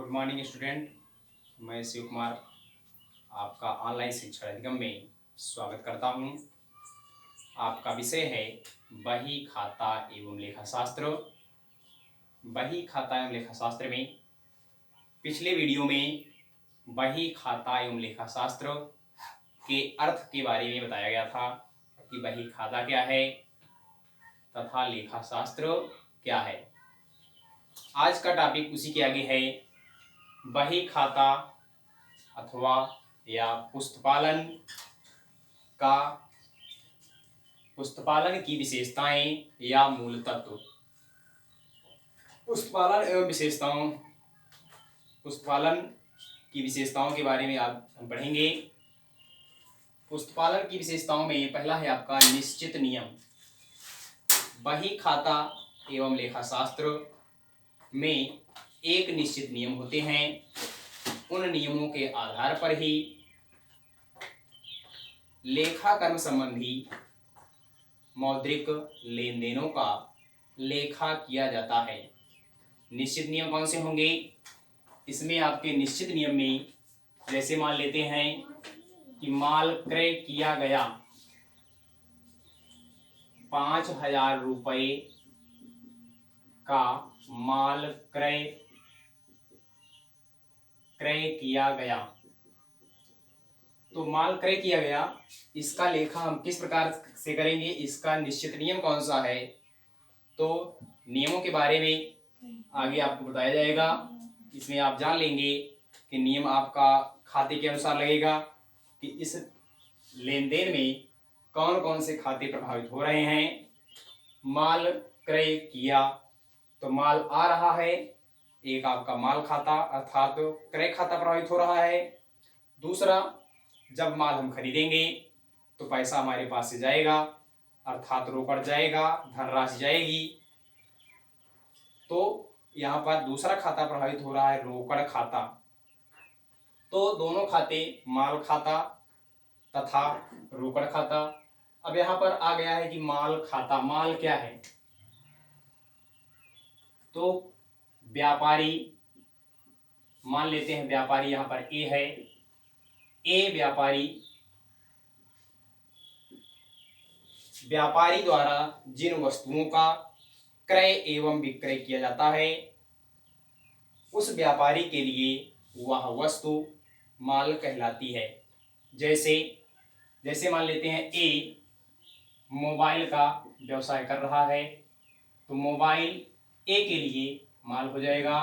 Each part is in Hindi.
Good morning student. मैं शिव कुमार आपका ऑनलाइन शिक्षा अधिगम में स्वागत करता हूं। आपका विषय है बही खाता एवं लेखाशास्त्र। बही खाता एवं लेखाशास्त्र में पिछले वीडियो में बही खाता एवं लेखाशास्त्र के अर्थ के बारे में बताया गया था कि बही खाता क्या है तथा लेखाशास्त्र क्या है। आज का टॉपिक उसी के आगे है। बही खाता अथवा या पुस्तपालन की विशेषताएं या मूल तत्व। पुस्तपालन की विशेषताओं के बारे में आज हम पढ़ेंगे। पुस्तपालन की विशेषताओं में पहला है आपका निश्चित नियम। बही खाता एवं लेखाशास्त्र में एक निश्चित नियम होते हैं। उन नियमों के आधार पर ही लेखा कर्म संबंधी मौद्रिक लेन देनों का लेखा किया जाता है। निश्चित नियम कौन से होंगे? इसमें आपके निश्चित नियम में जैसे मान लेते हैं कि माल क्रय किया गया 5,000 रुपये का माल क्रय किया गया, तो माल क्रय किया गया, इसका लेखा हम किस प्रकार से करेंगे? इसका निश्चित नियम कौन सा है? तो नियमों के बारे में आगे आपको बताया जाएगा। इसमें आप जान लेंगे कि नियम आपका खाते के अनुसार लगेगा कि इस लेन देन में कौन कौन से खाते प्रभावित हो रहे हैं। माल क्रय किया तो माल आ रहा है, एक आपका माल खाता अर्थात तो क्रय खाता प्रभावित हो रहा है। दूसरा, जब माल हम खरीदेंगे तो पैसा हमारे पास से जाएगा अर्थात रोकड़ जाएगा, धनराशि जाएगी। तो यहाँ पर दूसरा खाता प्रभावित हो रहा है, रोकड़ खाता। तो दोनों खाते माल खाता तथा रोकड़ खाता। अब यहाँ पर आ गया है कि माल खाता। माल क्या है? तो व्यापारी, मान लेते हैं व्यापारी यहाँ पर ए है। ए व्यापारी द्वारा जिन वस्तुओं का क्रय एवं विक्रय किया जाता है उस व्यापारी के लिए वह वस्तु माल कहलाती है। जैसे मान लेते हैं ए मोबाइल का व्यवसाय कर रहा है तो मोबाइल ए के लिए माल हो जाएगा।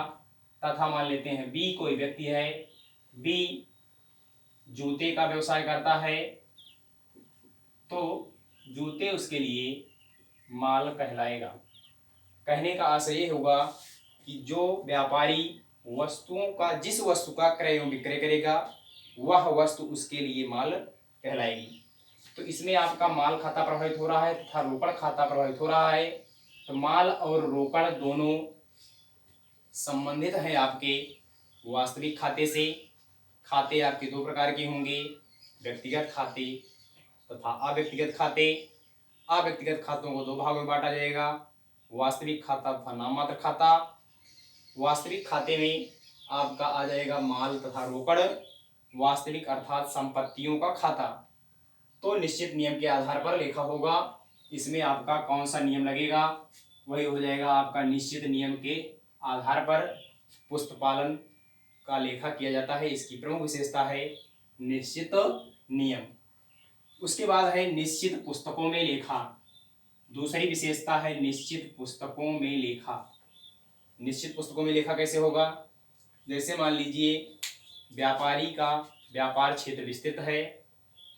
तथा मान लेते हैं बी कोई व्यक्ति है, बी जूते का व्यवसाय करता है तो जूते उसके लिए माल कहलाएगा। कहने का आशय ये होगा कि जो व्यापारी वस्तुओं का, जिस वस्तु का क्रय एवं विक्रय करेगा वह वस्तु उसके लिए माल कहलाएगी। तो इसमें आपका माल खाता प्रभावित हो रहा है तथा रोकड़ खाता प्रभावित हो रहा है। तो माल और रोकड़ दोनों संबंधित हैं आपके वास्तविक खाते से। खाते आपके दो प्रकार के होंगे, व्यक्तिगत खाते तथा अव्यक्तिगत खाते। अव्यक्तिगत खातों को दो भागों में बांटा जाएगा, वास्तविक खाता तथा नाममात्र खाता। वास्तविक खाते में आपका आ जाएगा माल तथा रोकड़, वास्तविक अर्थात संपत्तियों का खाता। तो निश्चित नियम के आधार पर लेखा होगा। इसमें आपका कौन सा नियम लगेगा? वही हो जाएगा आपका निश्चित नियम के आधार पर पुस्तपालन का लेखा किया जाता है। इसकी प्रमुख विशेषता है निश्चित नियम। उसके बाद है निश्चित पुस्तकों में लेखा। दूसरी विशेषता है निश्चित पुस्तकों में लेखा। निश्चित पुस्तकों में लेखा कैसे होगा? जैसे मान लीजिए व्यापारी का व्यापार क्षेत्र विस्तृत है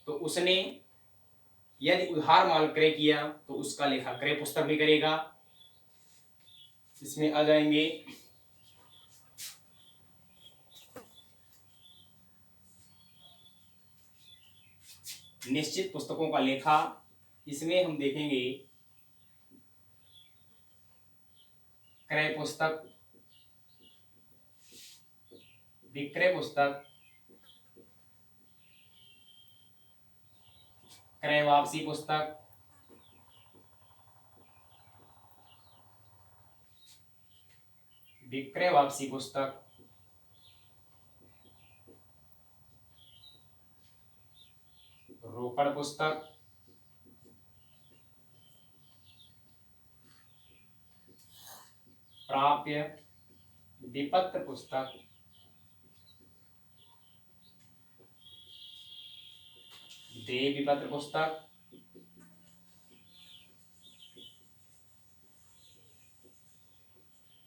तो उसने यदि उधार माल क्रय किया तो उसका लेखा क्रय पुस्तक भी करेगा। इसमें आ जाएंगे निश्चित पुस्तकों का लेखा। इसमें हम देखेंगे क्रय पुस्तक, विक्रय पुस्तक, क्रय वापसी पुस्तक, विक्रय वापसी पुस्तक, रोकड़ पुस्तक, प्राप्य विपत्र पुस्तक, देय विपत्र पुस्तक,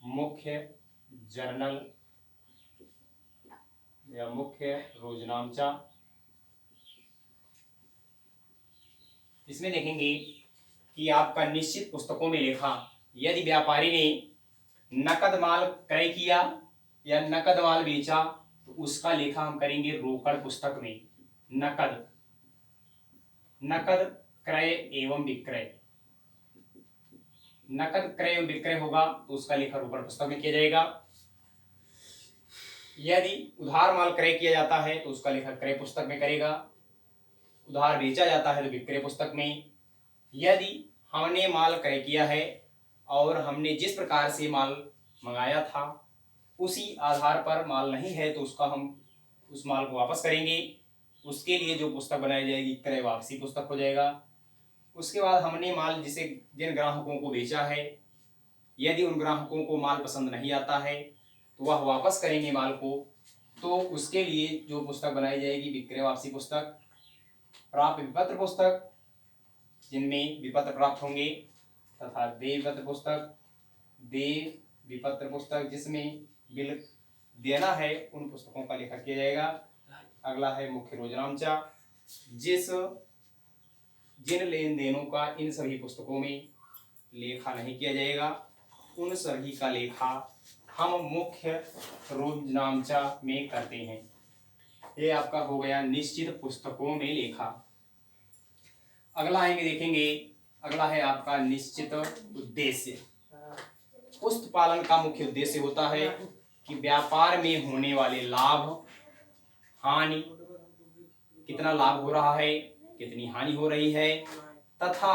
मुख्य जर्नल या मुख्य रोजनामचा। इसमें देखेंगे कि आपका निश्चित पुस्तकों में लेखा, यदि व्यापारी ने नकद माल क्रय किया या नकद माल बेचा तो उसका लेखा हम करेंगे रोकड़ पुस्तक में। नकद, नकद क्रय एवं विक्रय, नकद क्रय एवं विक्रय होगा तो उसका लेखा रोकड़ पुस्तक में किया जाएगा। यदि उधार माल क्रय किया जाता है तो उसका लेखा क्रय पुस्तक में करेगा। उधार बेचा जाता है तो विक्रय पुस्तक में। यदि हमने माल क्रय किया है और हमने जिस प्रकार से माल मंगाया था उसी आधार पर माल नहीं है तो उसका हम उस माल को वापस करेंगे। उसके लिए जो पुस्तक बनाई जाएगी क्रय वापसी पुस्तक हो जाएगा। उसके बाद हमने माल जिन ग्राहकों को बेचा है, यदि उन ग्राहकों को माल पसंद नहीं आता है तो वह वापस करेंगे माल को, तो उसके लिए जो पुस्तक बनाई जाएगी विक्रय वापसी पुस्तक। प्राप्य विपत्र पुस्तक, जिनमें विपत्र प्राप्त होंगे, तथा देय विपत्र पुस्तक, देय विपत्र पुस्तक जिसमें बिल देना है उन पुस्तकों का लेखा किया जाएगा। अगला है मुख्य रोजनामचा, जिन लेन देनों का इन सभी पुस्तकों में लेखा नहीं किया जाएगा उन सभी का लेखा हम मुख्य रोजनामचा में करते हैं। ये आपका हो गया निश्चित पुस्तकों में लेखा। अगला आएंगे देखेंगे, अगला है आपका निश्चित उद्देश्य। पुस्त पालन का मुख्य उद्देश्य होता है कि व्यापार में होने वाले लाभ हानि, कितना लाभ हो रहा है, कितनी हानि हो रही है, तथा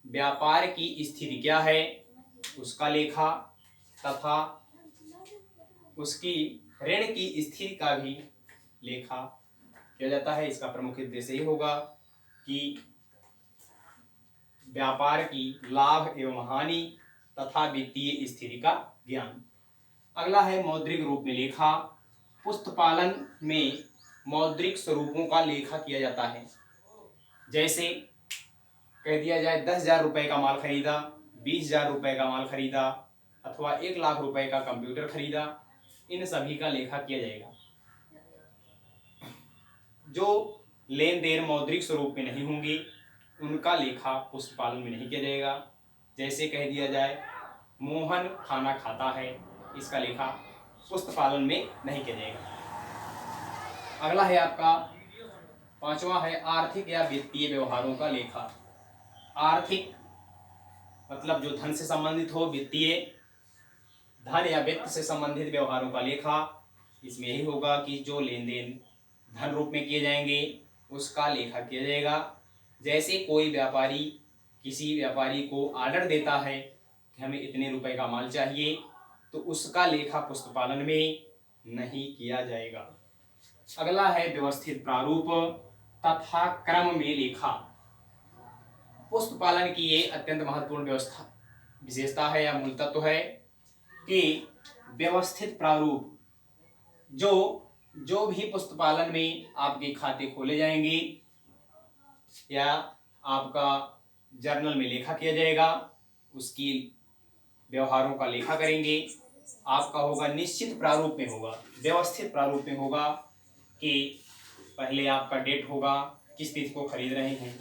व्यापार की स्थिति क्या है उसका लेखा, तथा उसकी ऋण की स्थिति का भी लेखा किया जाता है। इसका प्रमुख उद्देश्य ये होगा कि व्यापार की लाभ एवं हानि तथा वित्तीय स्थिति का ज्ञान। अगला है मौद्रिक रूप में लेखा। पुस्तपालन में मौद्रिक स्वरूपों का लेखा किया जाता है। जैसे कह दिया जाए 10,000 रुपए का माल खरीदा, 20,000 रुपए का माल खरीदा अथवा 1,00,000 रुपए का कंप्यूटर खरीदा, इन सभी का लेखा किया जाएगा। जो लेन देन मौद्रिक स्वरूप में नहीं होंगे उनका लेखा पुस्तपालन में नहीं किया जाएगा। जैसे कह दिया जाए मोहन खाना खाता है, इसका लेखा पुस्तपालन में नहीं किया जाएगा। अगला है आपका पांचवा है आर्थिक या वित्तीय व्यवहारों का लेखा। आर्थिक मतलब जो धन से संबंधित हो, वित्तीय धन या वित्त से संबंधित व्यवहारों का लेखा। इसमें यही होगा कि जो लेन देन धन रूप में किए जाएंगे उसका लेखा किया जाएगा। जैसे कोई व्यापारी किसी व्यापारी को ऑर्डर देता है कि हमें इतने रुपए का माल चाहिए, तो उसका लेखा पुस्तपालन में नहीं किया जाएगा। अगला है व्यवस्थित प्रारूप तथा क्रम में लेखा। पुस्तपालन की ये अत्यंत महत्वपूर्ण विशेषता है या मूल तत्व है कि व्यवस्थित प्रारूप, जो भी पुस्तपालन में आपके खाते खोले जाएंगे या आपका जर्नल में लेखा किया जाएगा उसकी व्यवहारों का लेखा करेंगे। आपका होगा निश्चित प्रारूप में होगा, व्यवस्थित प्रारूप में होगा कि पहले आपका डेट होगा किस चीज को खरीद रहे हैं,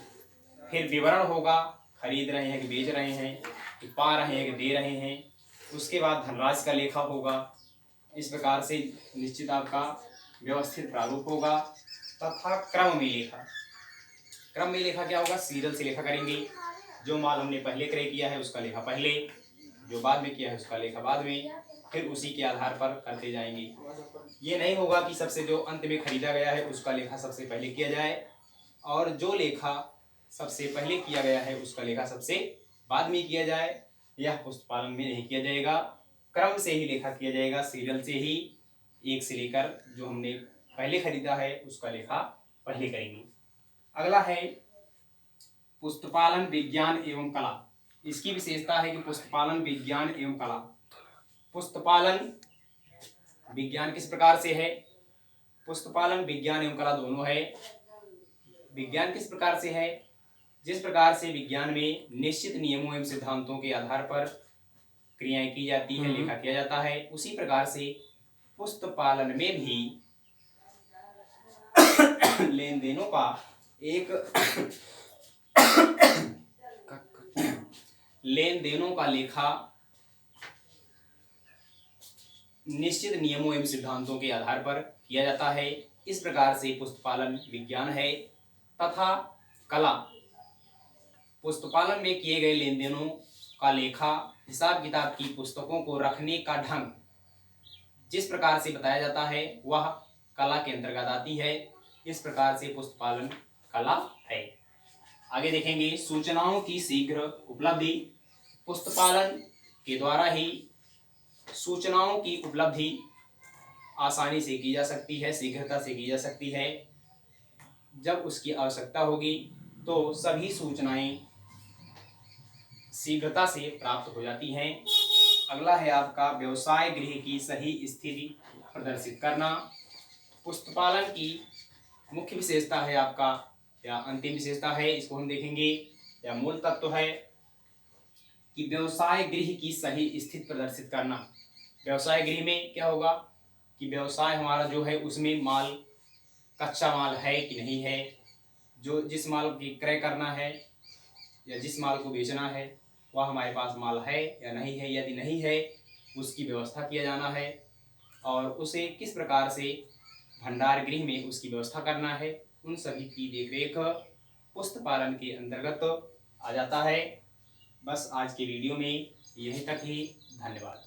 फिर विवरण होगा खरीद रहे हैं कि बेच रहे हैं, कि पा रहे हैं कि दे रहे हैं, उसके बाद धनराशि का लेखा होगा। इस प्रकार से निश्चित आपका व्यवस्थित प्रारूप होगा। तथा क्रम में लेखा, क्रम में लेखा क्या होगा, सीरियल से लेखा करेंगे। जो माल हमने पहले क्रय किया है उसका लेखा पहले, जो बाद में किया है उसका लेखा बाद में, फिर उसी के आधार पर करते जाएंगे। ये नहीं होगा कि सबसे जो अंत में खरीदा गया है उसका लेखा सबसे पहले किया जाए और जो लेखा सबसे पहले किया गया है उसका लेखा सबसे बाद में किया जाए। यह पुस्तपालन में नहीं किया जाएगा, क्रम से ही लेखा किया जाएगा, सीरियल से ही, एक से लेकर जो हमने पहले खरीदा है उसका लेखा पहले करेंगे। अगला है पुष्पपालन विज्ञान एवं कला। इसकी विशेषता है कि पुष्पपालन विज्ञान एवं कला। पुष्पपालन विज्ञान किस प्रकार से है? पुष्पपालन विज्ञान एवं कला दोनों है। विज्ञान किस प्रकार से है? जिस प्रकार से विज्ञान में निश्चित नियमों एवं सिद्धांतों के आधार पर क्रियाएं की जाती है, लेखा किया जाता है, उसी प्रकार से पुष्पपालन में भी लेन देनों का एक लेन देनों का लेखा निश्चित नियमों एवं सिद्धांतों के आधार पर किया जाता है। इस प्रकार से पुष्पपालन विज्ञान है। तथा कला पुष्पपालन में किए गए लेन देनों का लेखा, हिसाब किताब की पुस्तकों को रखने का ढंग जिस प्रकार से बताया जाता है वह कला के अंतर्गत आती है। इस प्रकार से पुष्पपालन कला है। आगे देखेंगे सूचनाओं की शीघ्र उपलब्धि। पुष्पपालन के द्वारा ही सूचनाओं की उपलब्धि आसानी से की जा सकती है, शीघ्रता से की जा सकती है। जब उसकी आवश्यकता होगी तो सभी सूचनाएं शीघ्रता से प्राप्त हो जाती हैं। अगला है आपका व्यवसाय गृह की सही स्थिति प्रदर्शित करना। पुष्पपालन की मुख्य विशेषता है आपका या अंतिम विशेषता है, इसको हम देखेंगे, या मूल तत्व है कि व्यवसाय गृह की सही स्थिति प्रदर्शित करना। व्यवसाय गृह में क्या होगा कि व्यवसाय हमारा जो है उसमें माल कच्चा माल है कि नहीं है, जो जिस माल की क्रय करना है या जिस माल को बेचना है वह हमारे पास माल है या नहीं है। यदि नहीं है उसकी व्यवस्था किया जाना है और उसे किस प्रकार से भंडार गृह में उसकी व्यवस्था करना है, उन सभी की देखरेख पुष्पपालन के अंतर्गत आ जाता है। बस आज के वीडियो में यहीं तक ही। धन्यवाद।